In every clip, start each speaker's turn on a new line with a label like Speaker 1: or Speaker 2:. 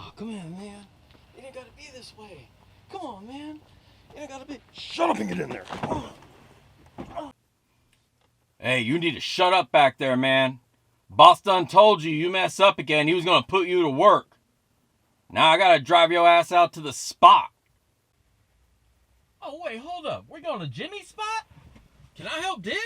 Speaker 1: Oh, come on, man. It ain't gotta be this way. Come on, man. It ain't gotta be. Shut up and get in there. Hey, you need to shut up back there, man. Boss done told you, you mess up again, he was gonna put you to work. Now I gotta drive your ass out to the spot. Oh, wait, hold up. We're going to Jimmy's spot? Can I help dig?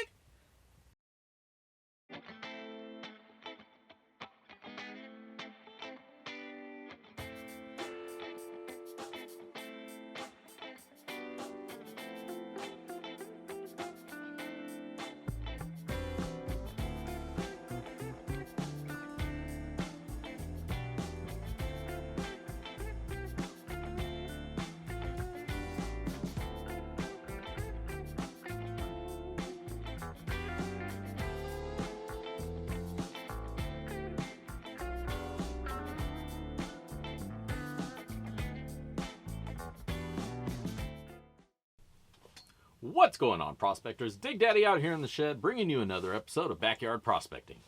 Speaker 1: What's going on, prospectors? Dig Daddy out here in the shed, bringing you another episode of Backyard Prospecting.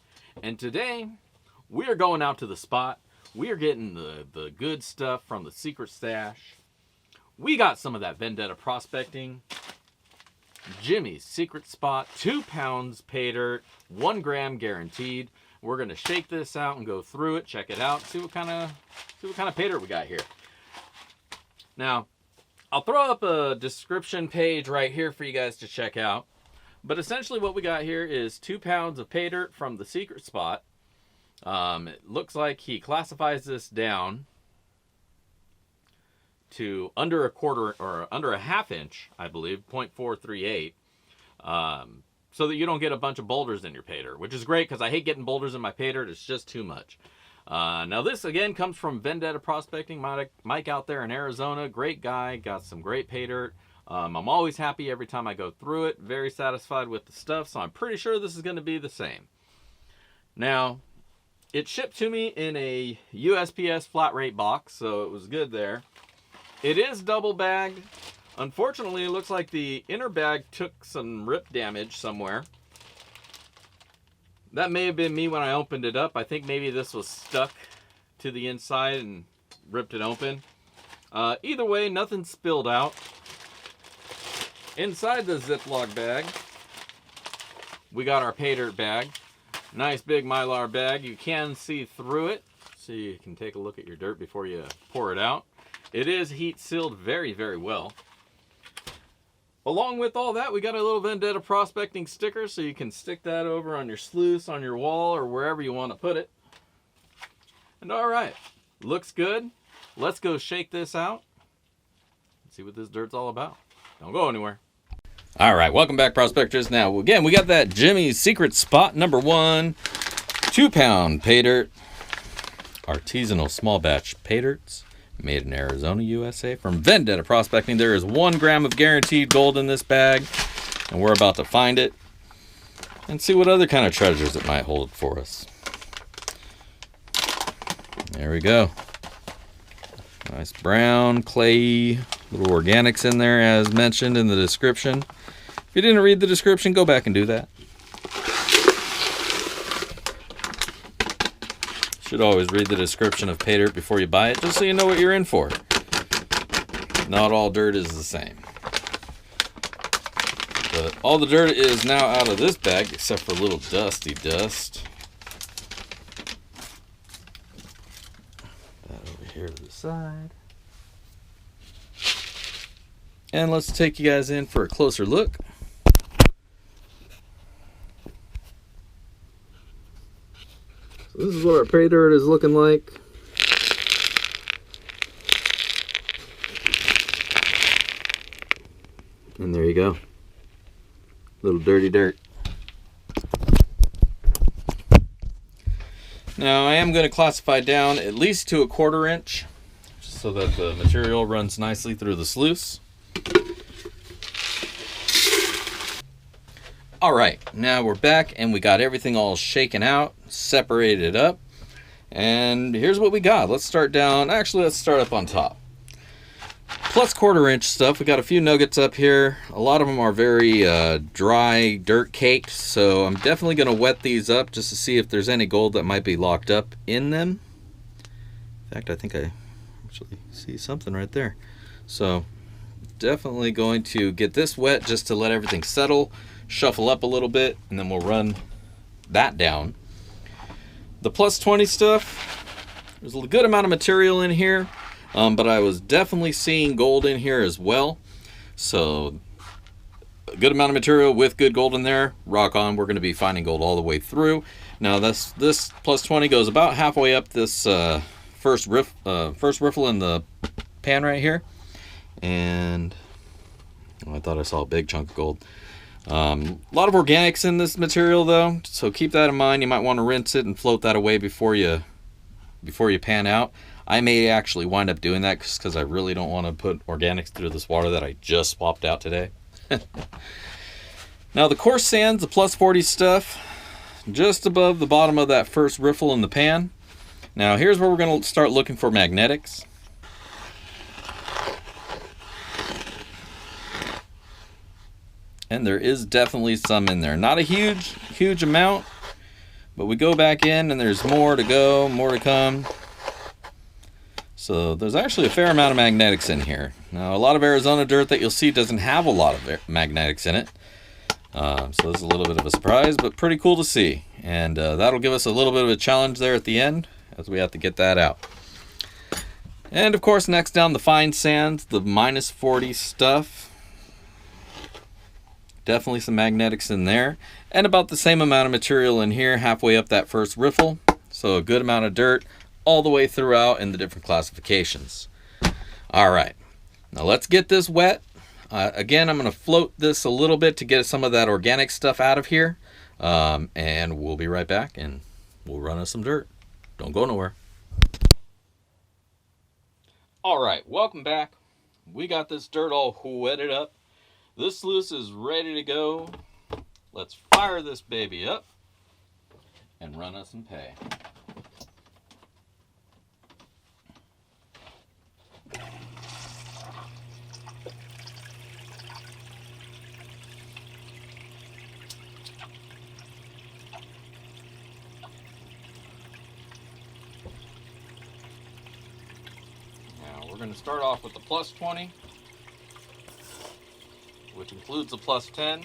Speaker 1: And today, we are going out to the spot. We are getting the good stuff from the secret stash. We got some of that VendettaProspecting Jimmys secret spot, 2 pounds pay dirt, 1 gram guaranteed. We're gonna shake this out and go through it, check it out, see what kind of pay dirt we got here. Now, I'll throw up a description page right here for you guys to check out. But essentially what we got here is 2 pounds of pay dirt from the secret spot. It looks like he classifies this down to under a quarter or under a half inch, I believe, 0.438. So that you don't get a bunch of boulders in your pay dirt, which is great because I hate getting boulders in my pay dirt. It's just too much. Now this again comes from VendettaProspecting. Mike out there in Arizona, great guy, got some great pay dirt. I'm always happy every time I go through it, very satisfied with the stuff, so I'm pretty sure this is going to be the same. Now, it shipped to me in a USPS flat rate box, so it was good there. It is double bagged. Unfortunately, it looks like the inner bag took some rip damage somewhere. That may have been me when I opened it up. I think maybe this was stuck to the inside and ripped it open. Either way, nothing spilled out. Inside the Ziploc bag, we got our pay dirt bag. Nice big Mylar bag. You can see through it, so you can take a look at your dirt before you pour it out. It is heat sealed very, very well. Along with all that, we got a little VendettaProspecting sticker, so you can stick that over on your sluice, on your wall, or wherever you want to put it. And all right, looks good. Let's go shake this out and see what this dirt's all about. Don't go anywhere. All right, welcome back, prospectors. Now, again, we got that Jimmy's secret spot number 1, 2 pound pay dirt, artisanal small batch pay dirts. Made in Arizona, USA, from VendettaProspecting. There is 1 gram of guaranteed gold in this bag, and we're about to find it and see what other kind of treasures it might hold for us. There we go. Nice brown, clay, little organics in there as mentioned in the description. If you didn't read the description, go back and do that. Should always read the description of pay dirt before you buy it, just so you know what you're in for. Not all dirt is the same. But all the dirt is now out of this bag, except for a little dusty dust. That over here to the side. And let's take you guys in for a closer look. This is what our pay dirt is looking like. And there you go. Little dirty dirt. Now I am going to classify down at least to a 1/4 inch, just so that the material runs nicely through the sluice. All right, now we're back and we got everything all shaken out, separated up, and here's what we got. Let's start down, actually let's start up on top. Plus 1/4 inch stuff, we got a few nuggets up here. A lot of them are very dry, dirt caked, so I'm definitely gonna wet these up just to see if there's any gold that might be locked up in them. If fact, I think I actually see something right there. So definitely going to get this wet just to let everything settle, shuffle up a little bit, and then we'll run that down. The plus 20 stuff, there's a good amount of material in here, but I was definitely seeing gold in here as well. So a good amount of material with good gold in there. Rock on. We're going to be finding gold all the way through. Now this plus 20 goes about halfway up this first riffle in the pan right here. And I thought I saw a big chunk of gold. A lot of organics in this material though, so keep that in mind. You might want to rinse it and float that away before you pan out. I may actually wind up doing that because I really don't want to put organics through this water that I just swapped out today. Now the coarse sands, the plus 40 stuff, just above the bottom of that first riffle in the pan. Now here's where we're going to start looking for magnetics. And there is definitely some in there. Not a huge amount, but we go back in and there's more to go, more to come. So there's actually a fair amount of magnetics in here. Now a lot of Arizona dirt that you'll see doesn't have a lot of magnetics in it. So this is a little bit of a surprise, but pretty cool to see. And that'll give us a little bit of a challenge there at the end as we have to get that out. And of course next down the fine sands, the minus 40 stuff. Definitely some magnetics in there. And about the same amount of material in here halfway up that first riffle. So a good amount of dirt all the way throughout in the different classifications. All right, now let's get this wet. Again, I'm going to float this a little bit to get some of that organic stuff out of here. And we'll be right back and we'll run us some dirt. Don't go nowhere. All right, welcome back. We got this dirt all wetted up. This sluice is ready to go. Let's fire this baby up and run us some pay. Now we're going to start off with the plus 20. Which includes the plus 10.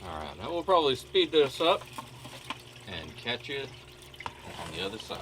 Speaker 1: Alright, now we'll probably speed this up and catch you on the other side.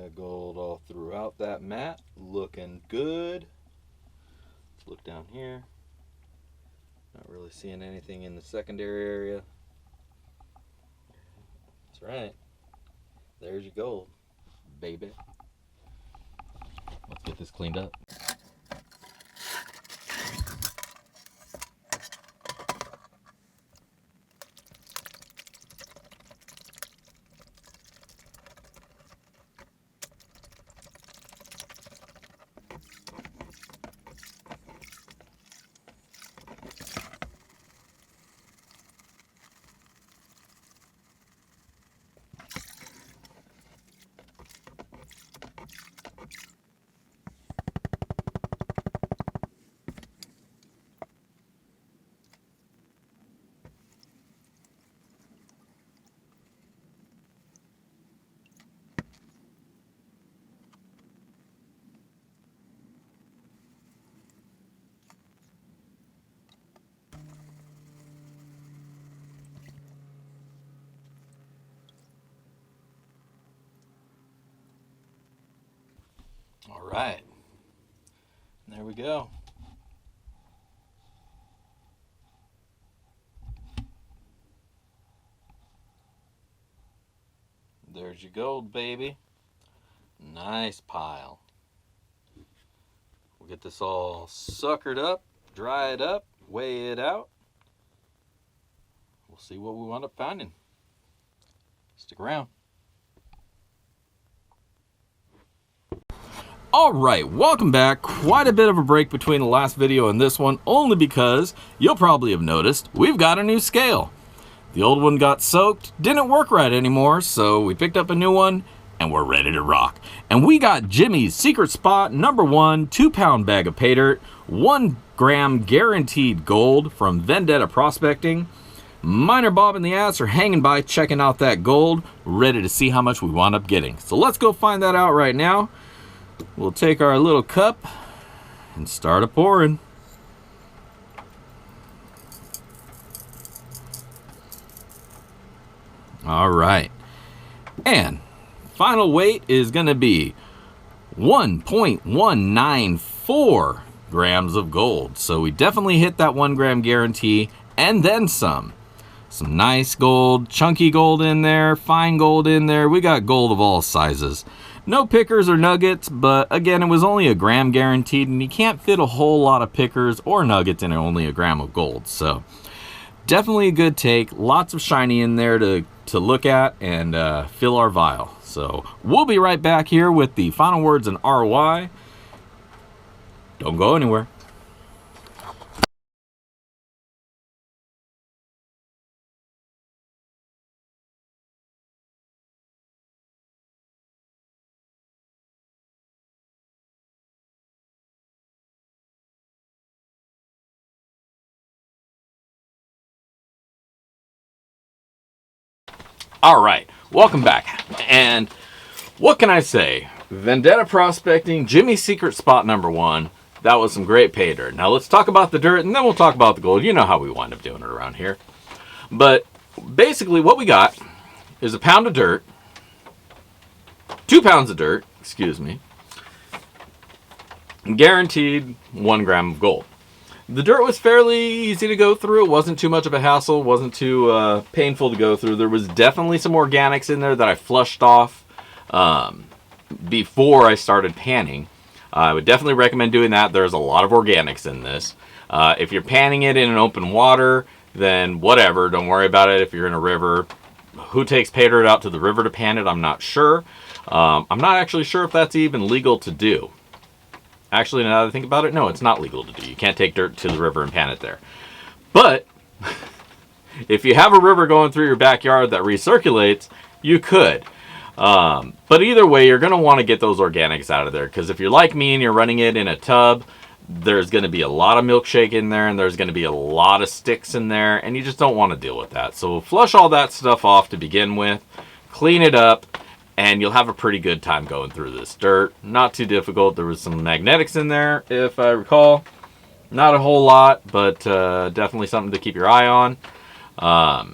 Speaker 1: Got gold all throughout that mat, looking good. Let's look down here. Not really seeing anything in the secondary area. That's right. There's your gold, baby. Let's get this cleaned up. All right, there we go. There's your gold, baby. Nice pile. We'll get this all suckered up, dry it up, weigh it out. We'll see what we wind up finding. Stick around. Alright, welcome back. Quite a bit of a break between the last video and this one, only because you'll probably have noticed we've got a new scale. The old one got soaked, didn't work right anymore, so we picked up a new one and we're ready to rock. And we got Jimmy's Secret Spot #1 2-pound bag of pay dirt, 1 gram guaranteed gold from Vendetta Prospecting. Miner Bob and the ass are hanging by checking out that gold, ready to see how much we wound up getting. So let's go find that out right now. We'll take our little cup and start a pouring. All right. And final weight is going to be 1.194 grams of gold. So we definitely hit that 1 gram guarantee and then some. Some nice gold, chunky gold in there, fine gold in there. We got gold of all sizes. No pickers or nuggets, but again, it was only a gram guaranteed, and you can't fit a whole lot of pickers or nuggets in only a gram of gold. So definitely a good take. Lots of shiny in there to look at and fill our vial. So we'll be right back here with the final words and ROI. Don't go anywhere. All right, welcome back. And what can I say? Vendetta Prospecting, Jimmy's Secret Spot #1. That was some great pay dirt. Now let's talk about the dirt, and then we'll talk about the gold. You know how we wind up doing it around here. But basically what we got is a pound of dirt, 2 pounds of dirt, excuse me, guaranteed 1 gram of gold. The dirt was fairly easy to go through. It wasn't too much of a hassle. It wasn't too painful to go through. There was definitely some organics in there that I flushed off before I started panning. I would definitely recommend doing that. There's a lot of organics in this. If you're panning it in an open water, then whatever. Don't worry about it if you're in a river. Who takes pay dirt out to the river to pan it? I'm not sure. I'm not actually sure if that's even legal to do. Actually, now that I think about it, no, it's not legal to do. You can't take dirt to the river and pan it there. But if you have a river going through your backyard that recirculates, you could. But either way, you're going to want to get those organics out of there. Because if you're like me and you're running it in a tub, there's going to be a lot of milkshake in there, and there's going to be a lot of sticks in there, and you just don't want to deal with that. So flush all that stuff off to begin with, clean it up, and you'll have a pretty good time going through this dirt. Not too difficult. There was some magnetics in there, if I recall. Not a whole lot, but definitely something to keep your eye on. All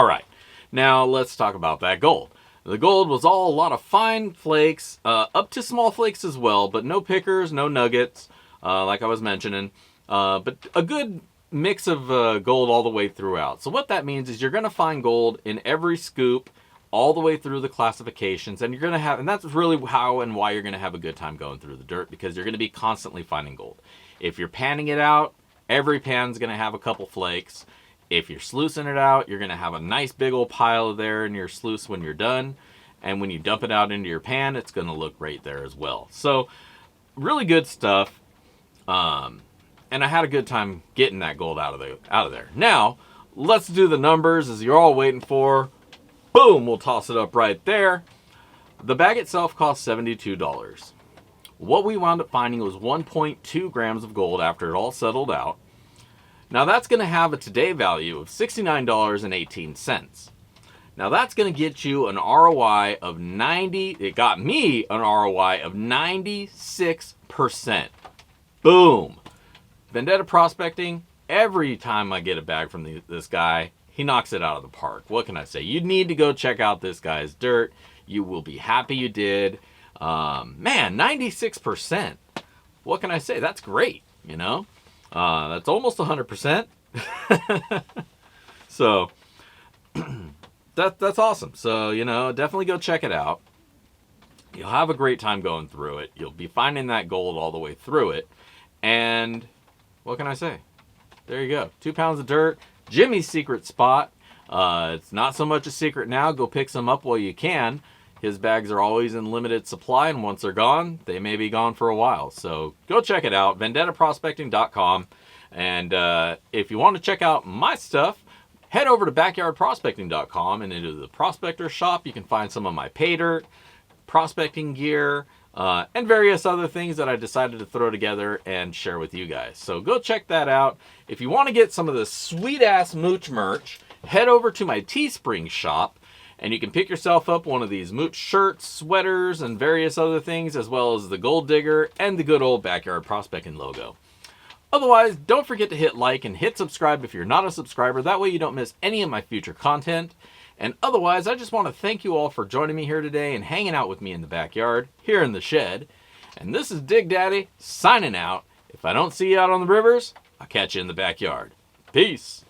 Speaker 1: right. Now let's talk about that gold. The gold was all a lot of fine flakes, up to small flakes as well, but no pickers, no nuggets, like I was mentioning. But a good mix of gold all the way throughout. So what that means is you're going to find gold in every scoop all the way through the classifications, and you're going to have, and that's really how and why you're going to have a good time going through the dirt, because you're going to be constantly finding gold. If you're panning it out, every pan's going to have a couple flakes. If you're sluicing it out, you're going to have a nice big old pile there in your sluice when you're done, and when you dump it out into your pan, it's going to look great there as well. So really good stuff. And I had a good time getting that gold out of there. Now, let's do the numbers as you're all waiting for. Boom, we'll toss it up right there. The bag itself cost $72. What we wound up finding was 1.2 grams of gold after it all settled out. Now that's going to have a today value of $69.18. Now that's going to get you an ROI of 90. It got me an ROI of 96%. Boom. Vendetta Prospecting, every time I get a bag from this guy, he knocks it out of the park. What can I say? You need to go check out this guy's dirt. You will be happy you did. Man, 96%. What can I say? That's great, you know? That's almost 100%. So, that's awesome. So, you know, definitely go check it out. You'll have a great time going through it. You'll be finding that gold all the way through it. And what can I say? There you go. 2 pounds of dirt. Jimmy's secret spot. It's not so much a secret now. Go pick some up while you can. His bags are always in limited supply, and once they're gone, they may be gone for a while. So go check it out, VendettaProspecting.com. And if you want to check out my stuff, head over to BackyardProspecting.com, and into the Prospector shop, you can find some of my paydirt, prospecting gear, and various other things that I decided to throw together and share with you guys. So go check that out. If you want to get some of the sweet-ass mooch merch, head over to my Teespring shop, and you can pick yourself up one of these mooch shirts, sweaters, and various other things, as well as the gold digger and the good old Backyard Prospecting logo. Otherwise, don't forget to hit like and hit subscribe if you're not a subscriber. That way you don't miss any of my future content. And otherwise, I just want to thank you all for joining me here today and hanging out with me in the backyard, here in the shed. And this is Dig Daddy, signing out. If I don't see you out on the rivers, I'll catch you in the backyard. Peace.